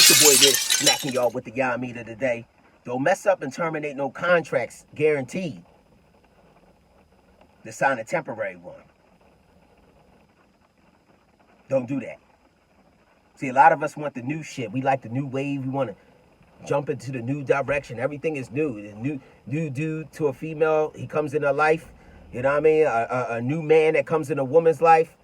It's your boy Rizz, smacking y'all with the Yah-Mean of the day. Don't mess up and terminate no contracts, guaranteed. To sign a temporary one. Don't do that. See, a lot of us want the new shit. We like the new wave. We want to jump into the new direction. Everything is new. The new dude to a female, he comes in her life. You know what I mean? A new man that comes in a woman's life.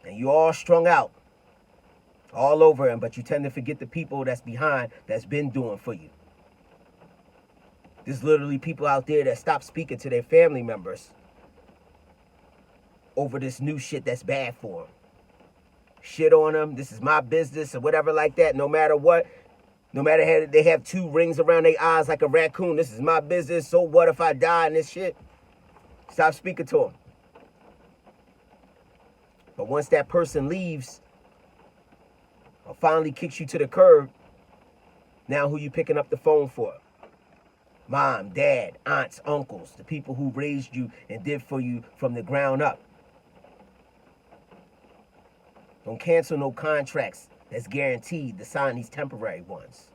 And you all strung out. All over him, but you tend to forget the people that's behind, that's been doing for you. There's literally people out there that stop speaking to their family members over this new shit that's bad for them. Shit on them, this is my business, or whatever like that, no matter what. No matter how they have two rings around their eyes like a raccoon, this is my business, so what if I die in this shit? Stop speaking to them. But once that person leaves, or finally kicks you to the curb, now who you picking up the phone for? Mom, dad, aunts, uncles, the people who raised you and did for you from the ground up. Don't cancel no contracts that's guaranteed to sign these temporary ones.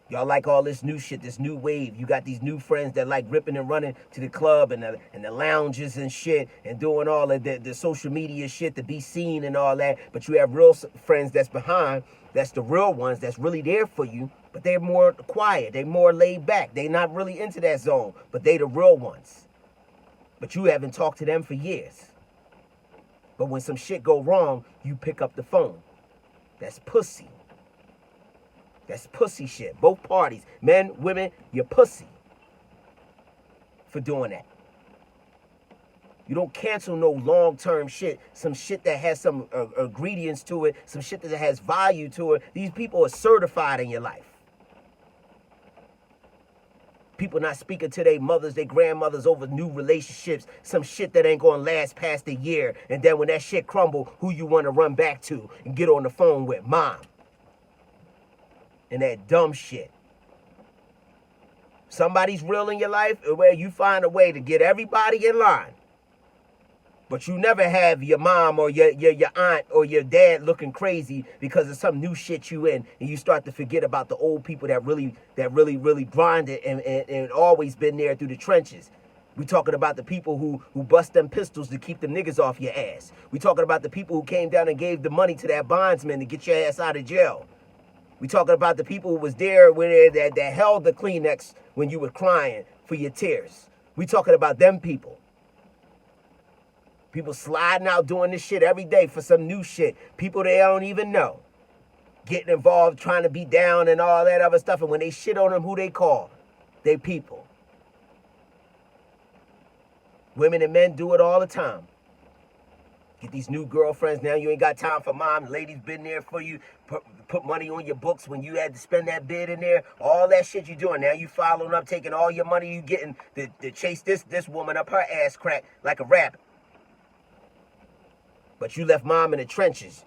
Y'all like all this new shit, this new wave. You got these new friends that like ripping and running to the club and the lounges and shit and doing all of the social media shit to be seen and all that. But you have real friends that's behind, that's the real ones that's really there for you, but they're more quiet, they're more laid back. They're not really into that zone, but they the real ones. But you haven't talked to them for years. But when some shit go wrong, you pick up the phone. That's pussy. That's pussy shit. Both parties, men, women, you're pussy for doing that. You don't cancel no long-term shit, some shit that has some ingredients to it, some shit that has value to it. These people are certified in your life. People not speaking to their mothers, their grandmothers over new relationships, some shit that ain't gonna last past a year. And then when that shit crumble, who you wanna run back to and get on the phone with? Mom. And that dumb shit. Somebody's real in your life where you find a way to get everybody in line. But you never have your mom or your aunt or your dad looking crazy because of some new shit you in, and you start to forget about the old people that really grinded and always been there through the trenches. We talking about the people who bust them pistols to keep the niggas off your ass. We talking about the people who came down and gave the money to that bondsman to get your ass out of jail. We talking about the people who was there that held the Kleenex when you were crying for your tears. We talking about them people. People sliding out doing this shit every day for some new shit. People they don't even know. Getting involved, trying to be down and all that other stuff. And when they shit on them, who they call? They people. Women and men do it all the time. Get these new girlfriends. Now you ain't got time for mom. The lady's been there for you. Put money on your books when you had to spend that bid in there. All that shit you doing. Now you following up, taking all your money you getting to chase this woman up her ass crack like a rabbit. But you left mom in the trenches.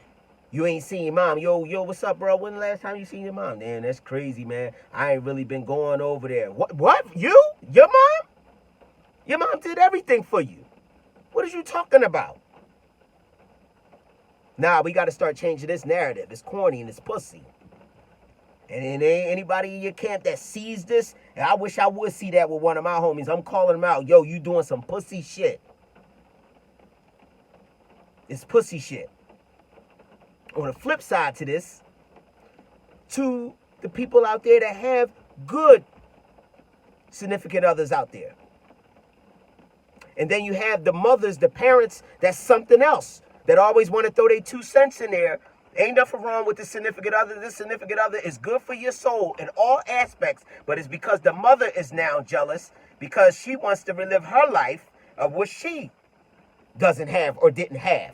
You ain't seen mom. Yo, what's up, bro? When the last time you seen your mom? Man, that's crazy, man. I ain't really been going over there. What? You? Your mom? Your mom did everything for you. What are you talking about? Nah, we got to start changing this narrative. It's corny and it's pussy. And ain't anybody in your camp that sees this. And I wish I would see that with one of my homies. I'm calling them out. Yo, you doing some pussy shit. It's pussy shit. On the flip side to this, to the people out there that have good significant others out there. And then you have the mothers, the parents, that's something else. That always want to throw their 2 cents in there. Ain't nothing wrong with the significant other. This significant other is good for your soul in all aspects. But it's because the mother is now jealous because she wants to relive her life of what she doesn't have or didn't have.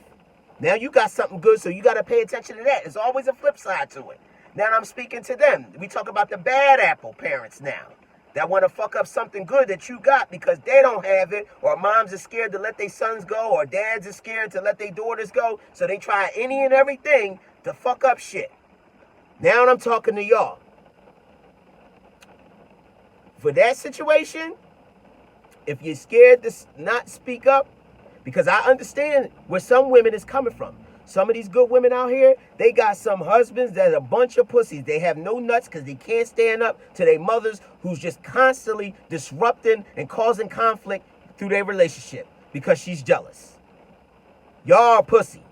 Now you got something good, so you got to pay attention to that. There's always a flip side to it. Now I'm speaking to them. We talk about the bad apple parents now. That want to fuck up something good that you got because they don't have it, or moms are scared to let their sons go, or dads are scared to let their daughters go, so they try any and everything to fuck up shit. Now I'm talking to y'all. For that situation, if you're scared to not speak up, because I understand where some women is coming from. Some of these good women out here, they got some husbands that are a bunch of pussies. They have no nuts because they can't stand up to their mothers who's just constantly disrupting and causing conflict through their relationship because she's jealous. Y'all are pussy.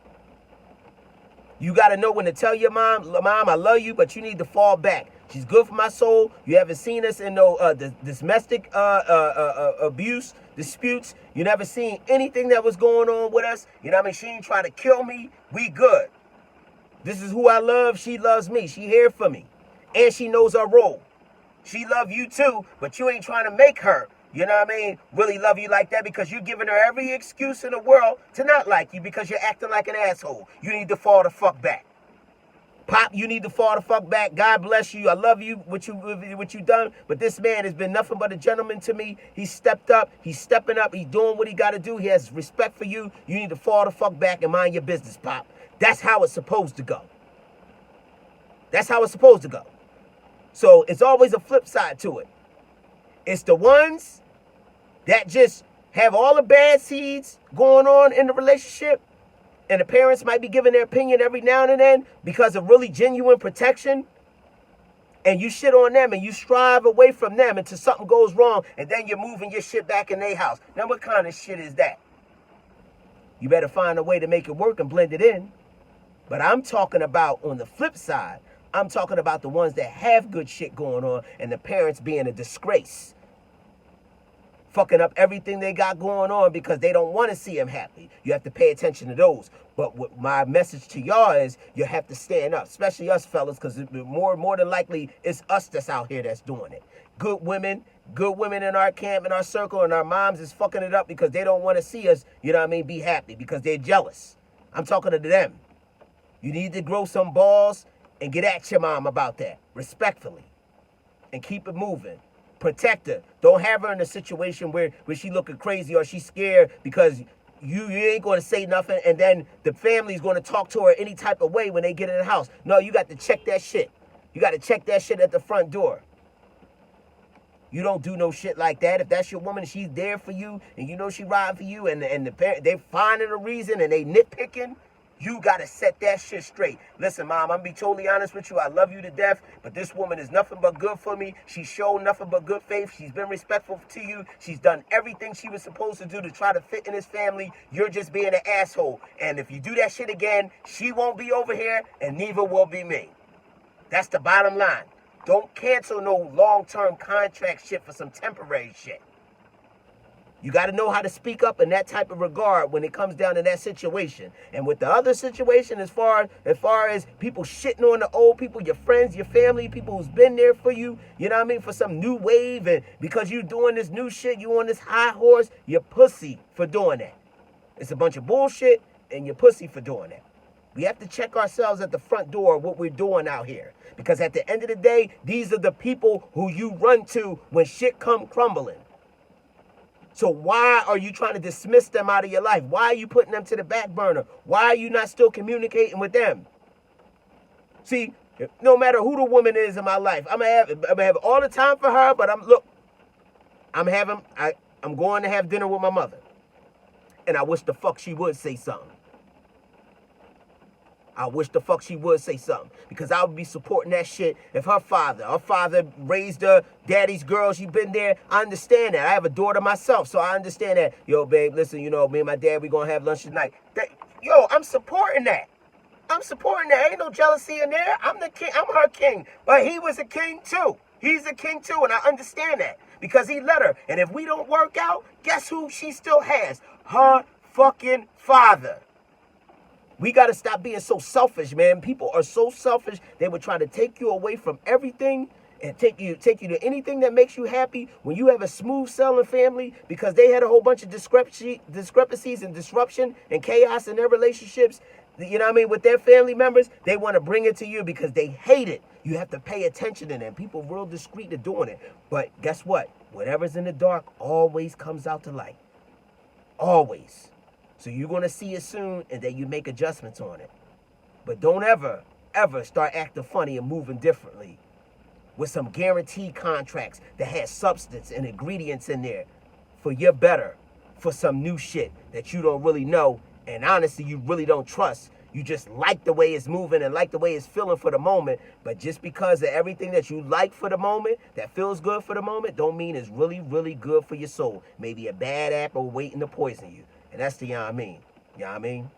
You got to know when to tell your mom, I love you, but you need to fall back. She's good for my soul. You haven't seen us in no domestic abuse disputes. You never seen anything that was going on with us. You know what I mean? She ain't trying to kill me. We good. This is who I love. She loves me. She here for me. And she knows her role. She love you too, but you ain't trying to make her, you know what I mean, really love you like that because you're giving her every excuse in the world to not like you because you're acting like an asshole. You need to fall the fuck back. Pop, you need to fall the fuck back. God bless you. I love you, what you done. But this man has been nothing but a gentleman to me. He stepped up. He's stepping up. He's doing what he got to do. He has respect for you. You need to fall the fuck back and mind your business, Pop. That's how it's supposed to go. That's how it's supposed to go. So it's always a flip side to it. It's the ones that just have all the bad seeds going on in the relationship. And the parents might be giving their opinion every now and then because of really genuine protection. And you shit on them and you strive away from them until something goes wrong. And then you're moving your shit back in their house. Now, what kind of shit is that? You better find a way to make it work and blend it in. But I'm talking about on the flip side. I'm talking about the ones that have good shit going on and the parents being a disgrace. Fucking up everything they got going on because they don't want to see them happy. You have to pay attention to those. But what my message to y'all is you have to stand up, especially us fellas, because more than likely it's us that's out here that's doing it. Good women in our camp, in our circle, and our moms is fucking it up because they don't want to see us, you know what I mean, be happy because they're jealous. I'm talking to them. You need to grow some balls and get at your mom about that, respectfully, and keep it moving. Protect her. Don't have her in a situation where she looking crazy or she's scared because you ain't going to say nothing and then the family's going to talk to her any type of way when they get in the house. No, you got to check that shit. You got to check that shit at the front door. You don't do no shit like that. If that's your woman, she's there for you and you know she riding for you and the parent, they finding a reason and they nitpicking. You got to set that shit straight. Listen, Mom, I'm going to be totally honest with you. I love you to death, but this woman is nothing but good for me. She's shown nothing but good faith. She's been respectful to you. She's done everything she was supposed to do to try to fit in this family. You're just being an asshole. And if you do that shit again, she won't be over here, and neither will be me. That's the bottom line. Don't cancel no long-term contract shit for some temporary shit. You got to know how to speak up in that type of regard when it comes down to that situation. And with the other situation, as far as people shitting on the old people, your friends, your family, people who's been there for you, you know what I mean, for some new wave, and because you doing this new shit, you on this high horse, you're pussy for doing that. It's a bunch of bullshit, and you're pussy for doing that. We have to check ourselves at the front door what we're doing out here. Because at the end of the day, these are the people who you run to when shit come crumbling. So why are you trying to dismiss them out of your life? Why are you putting them to the back burner? Why are you not still communicating with them? See, no matter who the woman is in my life, I'm gonna have all the time for her, but I'm going to have dinner with my mother. And I wish the fuck she would say something. I wish the fuck she would say something. Because I would be supporting that shit if her father raised her, daddy's girl, she been there. I understand that. I have a daughter myself, so I understand that. Yo, babe, listen, you know, me and my dad, we gonna have lunch tonight. I'm supporting that. Ain't no jealousy in there. I'm the king. I'm her king. But he was a king too. He's a king too, and I understand that. Because he let her. And if we don't work out, guess who she still has? Her fucking father. We got to stop being so selfish, man. People are so selfish. They would try to take you away from everything and take you to anything that makes you happy when you have a smooth selling family because they had a whole bunch of discrepancies and disruption and chaos in their relationships, you know what I mean, with their family members. They want to bring it to you because they hate it. You have to pay attention to them. People real discreet to doing it. But guess what? Whatever's in the dark always comes out to light. Always. So you're going to see it soon, and then you make adjustments on it. But don't ever start acting funny and moving differently with some guaranteed contracts that has substance and ingredients in there for your better, for some new shit that you don't really know, and honestly, you really don't trust. You just like the way it's moving and like the way it's feeling for the moment. But just because of everything that you like for the moment, that feels good for the moment, don't mean it's really, really good for your soul. Maybe a bad apple waiting to poison you. And that's the Yah-Mean. You know what I mean?